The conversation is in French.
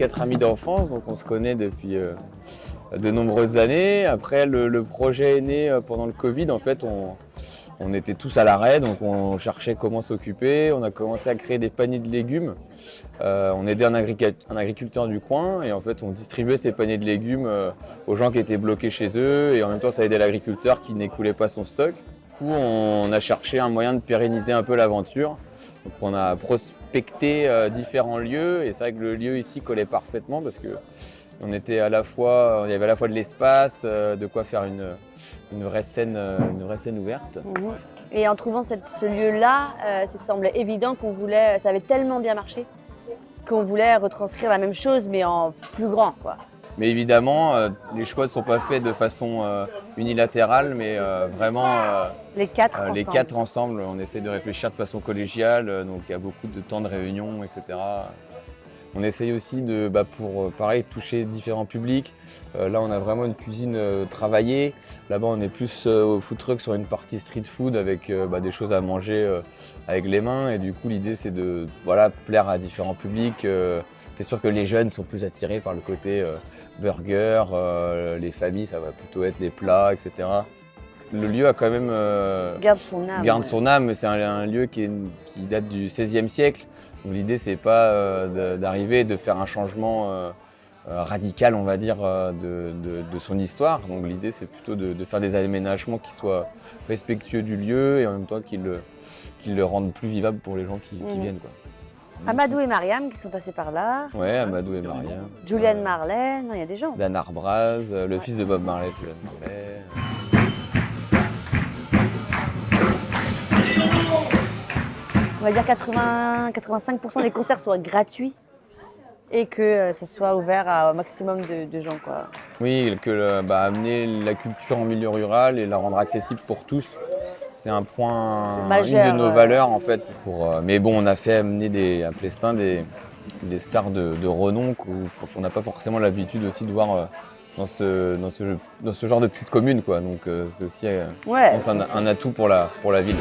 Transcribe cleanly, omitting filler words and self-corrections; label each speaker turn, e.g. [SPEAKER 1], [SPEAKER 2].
[SPEAKER 1] 4 amis d'enfance, donc on se connaît depuis de nombreuses années. Après, le projet est né pendant le Covid. En fait, on était tous à l'arrêt, donc on cherchait comment s'occuper. On a commencé à créer des paniers de légumes. On aidait un agriculteur du coin et en fait, on distribuait ces paniers de légumes aux gens qui étaient bloqués chez eux. Et en même temps, ça aidait l'agriculteur qui n'écoulait pas son stock. Du coup, on a cherché un moyen de pérenniser un peu l'aventure. Donc, on a prospecté différents lieux et c'est vrai que le lieu ici collait parfaitement parce que il y avait à la fois de l'espace, de quoi faire une vraie scène ouverte.
[SPEAKER 2] Et en trouvant ce lieu-là, ça semblait évident ça avait tellement bien marché qu'on voulait retranscrire la même chose mais en plus grand, quoi.
[SPEAKER 1] Mais évidemment, les choix ne sont pas faits de façon unilatérale, mais vraiment
[SPEAKER 2] Les quatre
[SPEAKER 1] ensemble. On essaie de réfléchir de façon collégiale, donc il y a beaucoup de temps de réunion, etc. On essaye aussi pour toucher différents publics. Là, on a vraiment une cuisine travaillée. Là-bas, on est plus au food truck sur une partie street food avec des choses à manger avec les mains. Et du coup, l'idée, c'est de plaire à différents publics. C'est sûr que les jeunes sont plus attirés par le côté burger. Les familles, ça va plutôt être les plats, etc. Le lieu a quand même
[SPEAKER 2] garde son âme.
[SPEAKER 1] Mais c'est un lieu qui date du XVIe siècle. Donc l'idée, c'est pas d'arriver et de faire un changement radical, on va dire, de son histoire. Donc l'idée, c'est plutôt de faire des aménagements qui soient respectueux du lieu et en même temps qui le rendent plus vivable pour les gens qui viennent, quoi.
[SPEAKER 2] Amadou et Mariam qui sont passés par là.
[SPEAKER 1] Ouais, Amadou et Mariam.
[SPEAKER 2] Julian Marley, non, il y a des gens.
[SPEAKER 1] Dan Arbraz, le fils de Bob Marley, Julian Marley.
[SPEAKER 2] On va dire 85% des concerts soient gratuits et que ça soit ouvert à un maximum de gens, quoi.
[SPEAKER 1] Oui, amener la culture en milieu rural et la rendre accessible pour tous. C'est un point,
[SPEAKER 2] majeur,
[SPEAKER 1] une de nos valeurs en fait. Mais bon, on a fait amener à Plestin des stars de renom qu'on n'a pas forcément l'habitude aussi de voir dans ce genre de petite commune, quoi. Donc c'est aussi un atout pour la ville.